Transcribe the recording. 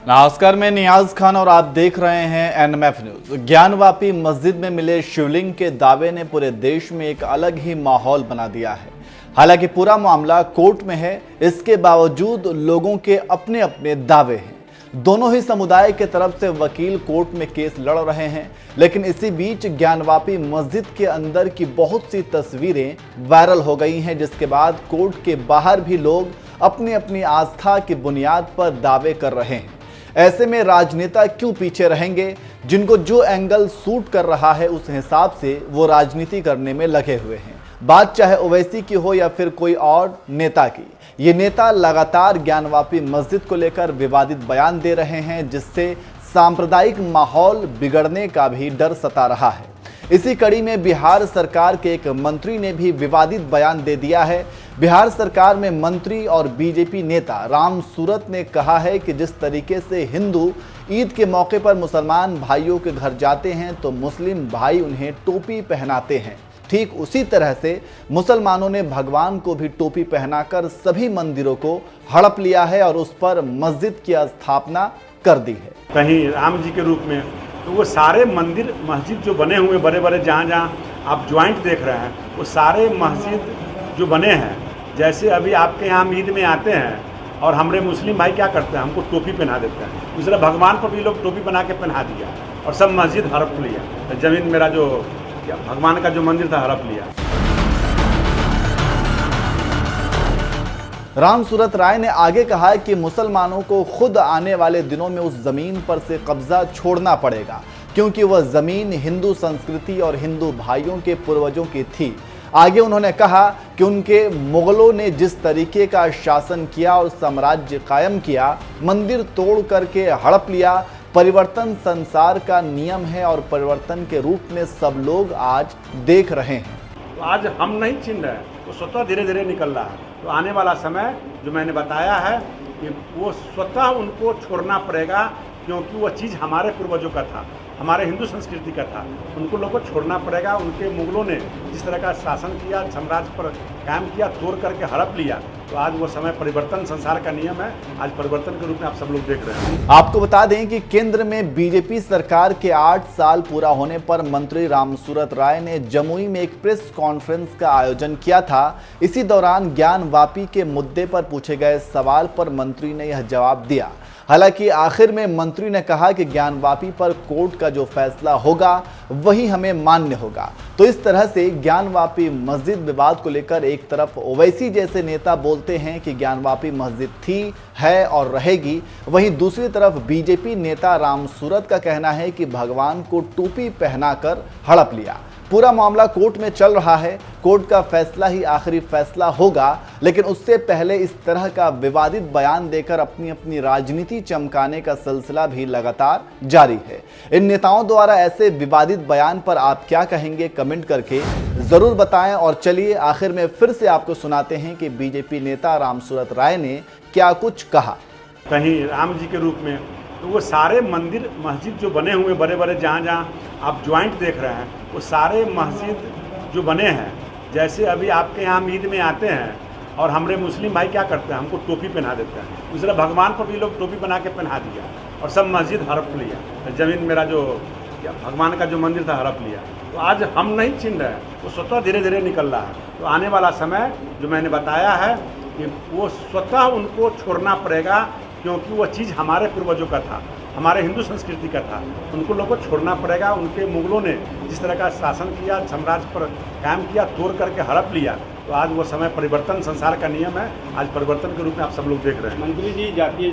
नमस्कार, मैं नियाज खान और आप देख रहे हैं एनएमएफ न्यूज। ज्ञानवापी मस्जिद में मिले शिवलिंग के दावे ने पूरे देश में एक अलग ही माहौल बना दिया है। हालांकि पूरा मामला कोर्ट में है, इसके बावजूद लोगों के अपने अपने दावे हैं। दोनों ही समुदाय के तरफ से वकील कोर्ट में केस लड़ रहे हैं, लेकिन इसी बीच ज्ञानवापी मस्जिद के अंदर की बहुत सी तस्वीरें वायरल हो गई हैं, जिसके बाद कोर्ट के बाहर भी लोग अपनी अपनी आस्था की बुनियाद पर दावे कर रहे हैं। ऐसे में राजनेता क्यों पीछे रहेंगे? जिनको जो एंगल सूट कर रहा है उस हिसाब से वो राजनीति करने में लगे हुए हैं। बात चाहे ओवैसी की हो या फिर कोई और नेता की, ये नेता लगातार ज्ञानवापी मस्जिद को लेकर विवादित बयान दे रहे हैं, जिससे सांप्रदायिक माहौल बिगड़ने का भी डर सता रहा है। इसी कड़ी में बिहार सरकार के एक मंत्री ने भी विवादित बयान दे दिया है। बिहार सरकार में मंत्री और बीजेपी नेता राम सूरत ने कहा है कि जिस तरीके से हिंदू ईद के मौके पर मुसलमान भाइयों के घर जाते हैं तो मुस्लिम भाई उन्हें टोपी पहनाते हैं, ठीक उसी तरह से मुसलमानों ने भगवान को भी टोपी पहनाकर सभी मंदिरों को हड़प लिया है और उस पर मस्जिद की स्थापना कर दी है। कहीं राम जी के रूप में, तो वो सारे मंदिर मस्जिद जो बने हुए बड़े बड़े जहाँ आप ज्वाइंट देख रहे हैं, वो सारे मस्जिद जो बने हैं, जैसे अभी आपके यहाँ ईद में आते हैं और हमारे मुस्लिम भाई क्या करते हैं, हमको टोपी पहना देते हैं। दूसरा भगवान पर भी लोग टोपी बना के पहना दिया और सब मस्जिद हड़प लिया। जमीन मेरा जो भगवान का जो मंदिर था हड़प लिया। राम सूरत राय ने आगे कहा कि मुसलमानों को खुद आने वाले दिनों में उस जमीन पर से कब्जा छोड़ना पड़ेगा, क्योंकि वह जमीन हिंदू संस्कृति और हिंदू भाइयों के पूर्वजों की थी। आगे उन्होंने कहा कि उनके मुगलों ने जिस तरीके का शासन किया और साम्राज्य कायम किया, मंदिर तोड़ करके हड़प लिया। परिवर्तन संसार का नियम है और परिवर्तन के रूप में सब लोग आज देख रहे हैं। तो आज हम नहीं छीन रहे, तो स्वतः धीरे धीरे निकल रहा है। तो आने वाला समय जो मैंने बताया है कि वो स्वतः उनको छोड़ना पड़ेगा, क्योंकि वो चीज़ हमारे पूर्वजों का था, हमारे हिंदू संस्कृति का था। उनको लोगों को छोड़ना पड़ेगा। उनके मुगलों ने जिस तरह का शासन किया, साम्राज्य पर कायम किया, तोड़ करके हड़प लिया, तो आज वो समय परिवर्तन संसार का नियम है। आज परिवर्तन के रूप में आप सब लोग देख रहे हैं। आपको बता दें कि केंद्र में बीजेपी सरकार के 8 साल पूरा होने पर मंत्री राम सूरत राय ने जमुई में एक प्रेस कॉन्फ्रेंस का आयोजन किया था। इसी दौरान ज्ञानवापी के मुद्दे पर पूछे गए सवाल पर मंत्री ने यह जवाब दिया। हालांकि आखिर में मंत्री ने कहा कि ज्ञानवापी पर कोर्ट का जो फैसला होगा वही हमें मान्य होगा। तो इस तरह से ज्ञानवापी मस्जिद विवाद को लेकर एक तरफ ओवैसी जैसे नेता बोलते हैं कि ज्ञानवापी मस्जिद थी, है और रहेगी, वहीं दूसरी तरफ बीजेपी नेता राम सूरत का कहना है कि भगवान को टोपी पहनाकर हड़प लिया। पूरा मामला कोर्ट में चल रहा है, कोर्ट का फैसला ही आखिरी फैसला होगा, लेकिन उससे पहले इस तरह का विवादित बयान देकर अपनी अपनी राजनीति चमकाने का सिलसिला भी लगातार जारी है। इन नेताओं द्वारा ऐसे विवादित बयान पर आप क्या कहेंगे, कमेंट करके जरूर बताएं। और चलिए आखिर में फिर से आपको सुनाते हैं कि बीजेपी नेता राम सूरत राय ने क्या कुछ कहा। कहीं राम जी के रूप में, तो वो सारे मंदिर मस्जिद जो बने हुए बड़े बड़े जहाँ आप ज्वाइंट देख रहे हैं, वो सारे मस्जिद जो बने हैं, जैसे अभी आपके यहाँ ईद में आते हैं और हमारे मुस्लिम भाई क्या करते हैं, हमको टोपी पहना देते हैं। दूसरा भगवान पर भी लोग टोपी बना के पहना दिया और सब मस्जिद हड़प लिया। जमीन मेरा जो भगवान का जो मंदिर था हड़प लिया। तो आज हम नहीं छीन रहे, वो स्वतः धीरे धीरे निकल रहा है। तो आने वाला समय जो मैंने बताया है कि वो स्वतः उनको छोड़ना पड़ेगा, क्योंकि वो चीज़ हमारे पूर्वजों का था, हमारे हिंदू संस्कृति का था। उनको लोगों को छोड़ना पड़ेगा। उनके मुगलों ने जिस तरह का शासन किया, साम्राज्य पर कायम किया, तोड़ करके हड़प लिया, तो आज वो समय परिवर्तन संसार का नियम है। आज परिवर्तन के रूप में आप सब लोग देख रहे हैं। मंत्री जी, जातीय